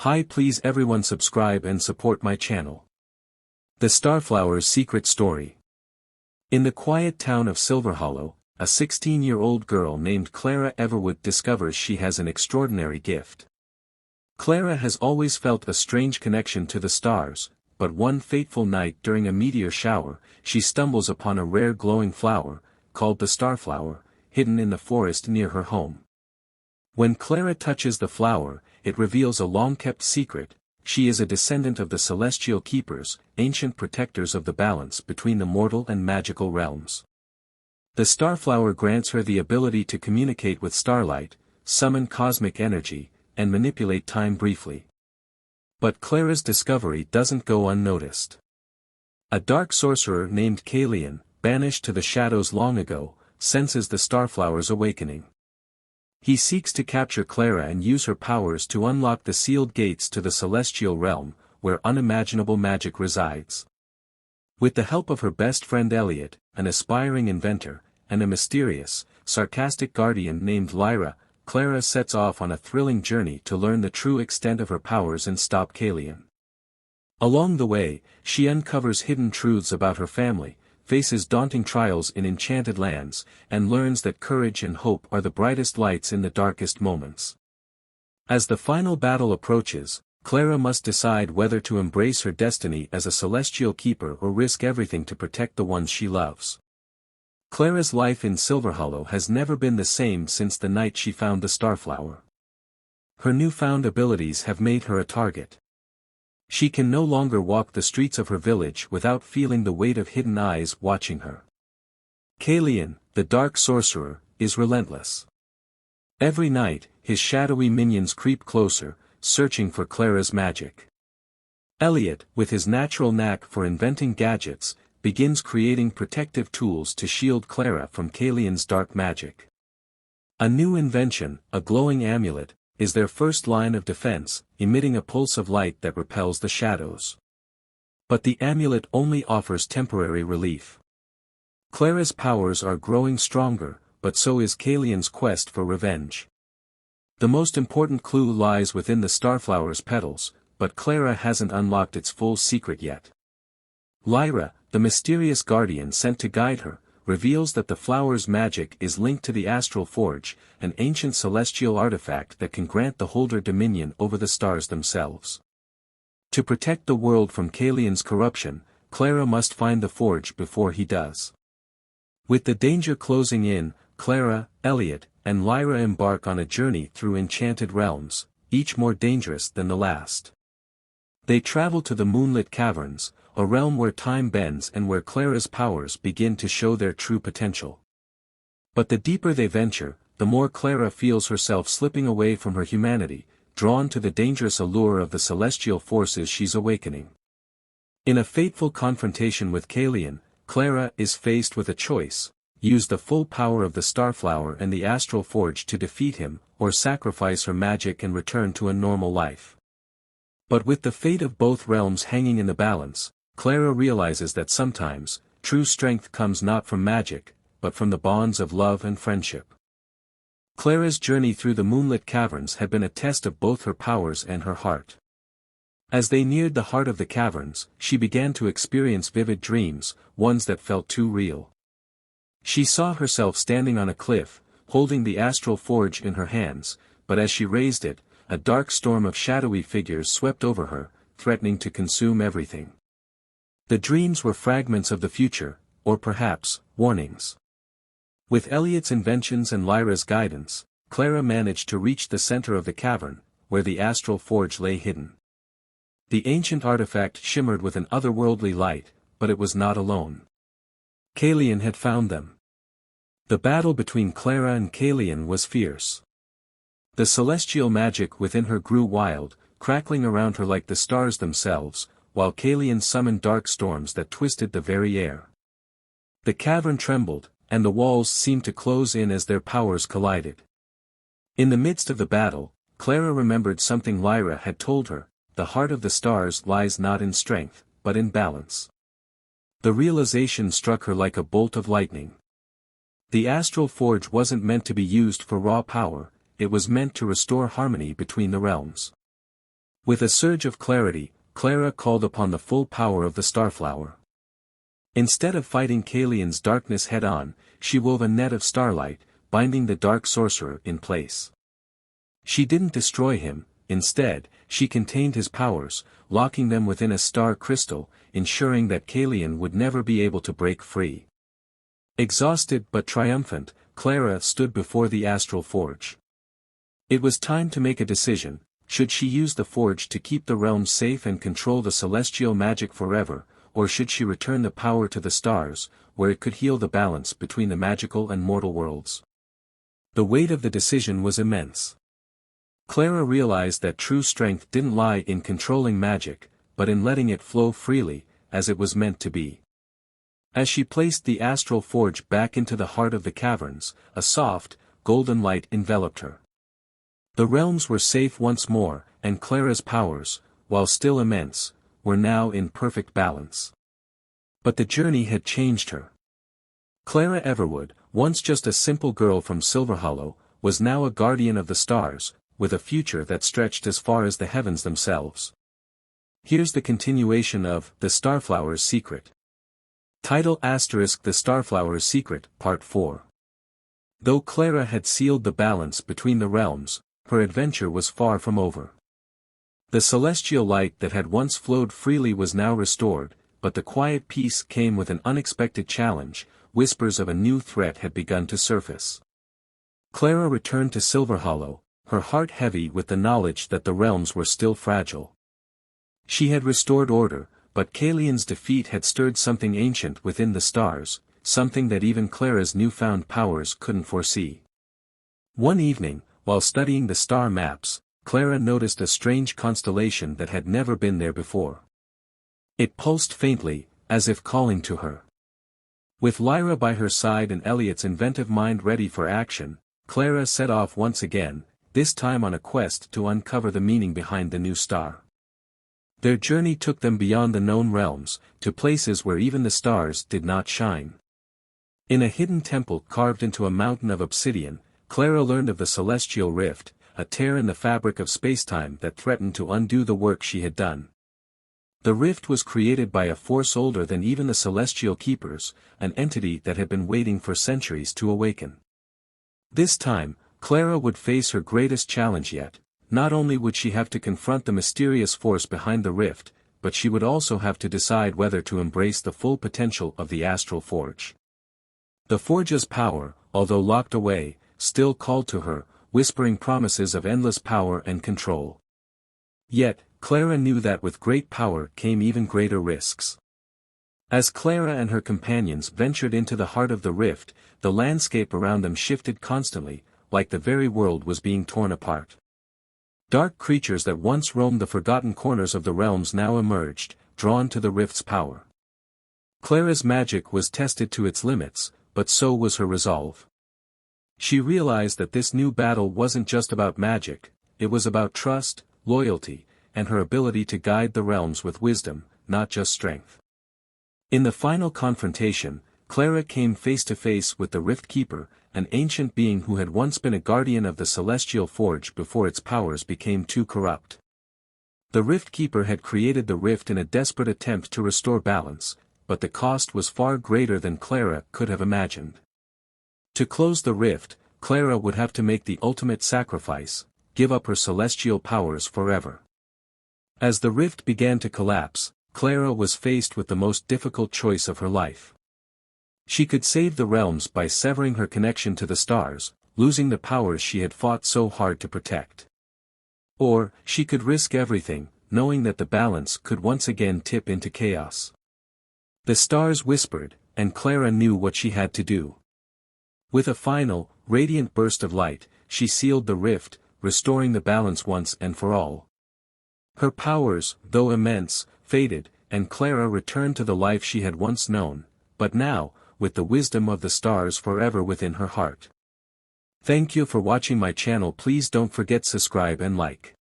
Hi, please everyone subscribe and support my channel. The Starflower's Secret Story. In the quiet town of Silverhollow, a 16-year-old girl named Clara Everwood discovers she has an extraordinary gift. Clara has always felt a strange connection to the stars, but one fateful night during a meteor shower, she stumbles upon a rare glowing flower, called the Starflower, hidden in the forest near her home. When Clara touches the flower, it reveals a long-kept secret: she is a descendant of the celestial keepers, ancient protectors of the balance between the mortal and magical realms. The Starflower grants her the ability to communicate with starlight, summon cosmic energy, and manipulate time briefly. But Clara's discovery doesn't go unnoticed. A dark sorcerer named Kaelion, banished to the shadows long ago, senses the Starflower's awakening. He seeks to capture Clara and use her powers to unlock the sealed gates to the celestial realm, where unimaginable magic resides. With the help of her best friend Elliot, an aspiring inventor, and a mysterious, sarcastic guardian named Lyra, Clara sets off on a thrilling journey to learn the true extent of her powers and stop Kaelion. Along the way, she uncovers hidden truths about her family, faces daunting trials in enchanted lands, and learns that courage and hope are the brightest lights in the darkest moments. As the final battle approaches, Clara must decide whether to embrace her destiny as a celestial keeper or risk everything to protect the ones she loves. Clara's life in Silverhollow has never been the same since the night she found the Starflower. Her newfound abilities have made her a target. She can no longer walk the streets of her village without feeling the weight of hidden eyes watching her. Kaelion, the dark sorcerer, is relentless. Every night, his shadowy minions creep closer, searching for Clara's magic. Elliot, with his natural knack for inventing gadgets, begins creating protective tools to shield Clara from Kaelion's dark magic. A new invention, a glowing amulet, is their first line of defense, emitting a pulse of light that repels the shadows. But the amulet only offers temporary relief. Clara's powers are growing stronger, but so is Kaelion's quest for revenge. The most important clue lies within the Starflower's petals, but Clara hasn't unlocked its full secret yet. Lyra, the mysterious guardian sent to guide her, reveals that the flower's magic is linked to the Astral Forge, an ancient celestial artifact that can grant the holder dominion over the stars themselves. To protect the world from Kaelion's corruption, Clara must find the forge before he does. With the danger closing in, Clara, Elliot, and Lyra embark on a journey through enchanted realms, each more dangerous than the last. They travel to the moonlit caverns, a realm where time bends and where Clara's powers begin to show their true potential. But the deeper they venture, the more Clara feels herself slipping away from her humanity, drawn to the dangerous allure of the celestial forces she's awakening. In a fateful confrontation with Kaelion, Clara is faced with a choice: use the full power of the Starflower and the Astral Forge to defeat him, or sacrifice her magic and return to a normal life. But with the fate of both realms hanging in the balance, Clara realizes that sometimes, true strength comes not from magic, but from the bonds of love and friendship. Clara's journey through the moonlit caverns had been a test of both her powers and her heart. As they neared the heart of the caverns, she began to experience vivid dreams, ones that felt too real. She saw herself standing on a cliff, holding the Astral Forge in her hands, but as she raised it, a dark storm of shadowy figures swept over her, threatening to consume everything. The dreams were fragments of the future, or perhaps, warnings. With Elliot's inventions and Lyra's guidance, Clara managed to reach the center of the cavern, where the Astral Forge lay hidden. The ancient artifact shimmered with an otherworldly light, but it was not alone. Kaelion had found them. The battle between Clara and Kaelion was fierce. The celestial magic within her grew wild, crackling around her like the stars themselves, while Kaelion summoned dark storms that twisted the very air. The cavern trembled, and the walls seemed to close in as their powers collided. In the midst of the battle, Clara remembered something Lyra had told her: the heart of the stars lies not in strength, but in balance. The realization struck her like a bolt of lightning. The Astral Forge wasn't meant to be used for raw power, it was meant to restore harmony between the realms. With a surge of clarity, Clara called upon the full power of the Starflower. Instead of fighting Kaelion's darkness head-on, she wove a net of starlight, binding the dark sorcerer in place. She didn't destroy him, instead, she contained his powers, locking them within a star crystal, ensuring that Kaelion would never be able to break free. Exhausted but triumphant, Clara stood before the astral forge. It was time to make a decision. Should she use the forge to keep the realm safe and control the celestial magic forever, or should she return the power to the stars, where it could heal the balance between the magical and mortal worlds? The weight of the decision was immense. Clara realized that true strength didn't lie in controlling magic, but in letting it flow freely, as it was meant to be. As she placed the astral forge back into the heart of the caverns, a soft, golden light enveloped her. The realms were safe once more, and Clara's powers, while still immense, were now in perfect balance. But the journey had changed her. Clara Everwood, once just a simple girl from Silverhollow, was now a guardian of the stars, with a future that stretched as far as the heavens themselves. Here's the continuation of The Starflower's Secret. Title *The Starflower's Secret, Part 4. Though Clara had sealed the balance between the realms, her adventure was far from over. The celestial light that had once flowed freely was now restored, but the quiet peace came with an unexpected challenge. Whispers of a new threat had begun to surface. Clara returned to Silverhollow, her heart heavy with the knowledge that the realms were still fragile. She had restored order, but Kaelion's defeat had stirred something ancient within the stars, something that even Clara's newfound powers couldn't foresee. One evening, while studying the star maps, Clara noticed a strange constellation that had never been there before. It pulsed faintly, as if calling to her. With Lyra by her side and Elliot's inventive mind ready for action, Clara set off once again, this time on a quest to uncover the meaning behind the new star. Their journey took them beyond the known realms, to places where even the stars did not shine. In a hidden temple carved into a mountain of obsidian, Clara learned of the celestial rift, a tear in the fabric of spacetime that threatened to undo the work she had done. The rift was created by a force older than even the celestial keepers, an entity that had been waiting for centuries to awaken. This time, Clara would face her greatest challenge yet. Not only would she have to confront the mysterious force behind the rift, but she would also have to decide whether to embrace the full potential of the astral forge. The forge's power, although locked away, still called to her, whispering promises of endless power and control. Yet, Clara knew that with great power came even greater risks. As Clara and her companions ventured into the heart of the rift, the landscape around them shifted constantly, like the very world was being torn apart. Dark creatures that once roamed the forgotten corners of the realms now emerged, drawn to the rift's power. Clara's magic was tested to its limits, but so was her resolve. She realized that this new battle wasn't just about magic, it was about trust, loyalty, and her ability to guide the realms with wisdom, not just strength. In the final confrontation, Clara came face to face with the Rift Keeper, an ancient being who had once been a guardian of the celestial forge before its powers became too corrupt. The Rift Keeper had created the rift in a desperate attempt to restore balance, but the cost was far greater than Clara could have imagined. To close the rift, Clara would have to make the ultimate sacrifice, give up her celestial powers forever. As the rift began to collapse, Clara was faced with the most difficult choice of her life. She could save the realms by severing her connection to the stars, losing the powers she had fought so hard to protect. Or, she could risk everything, knowing that the balance could once again tip into chaos. The stars whispered, and Clara knew what she had to do. With a final, radiant burst of light, she sealed the rift, restoring the balance once and for all. Her powers, though immense, faded, and Clara returned to the life she had once known, but now, with the wisdom of the stars forever within her heart. Thank you for watching my channel. Please don't forget subscribe and like.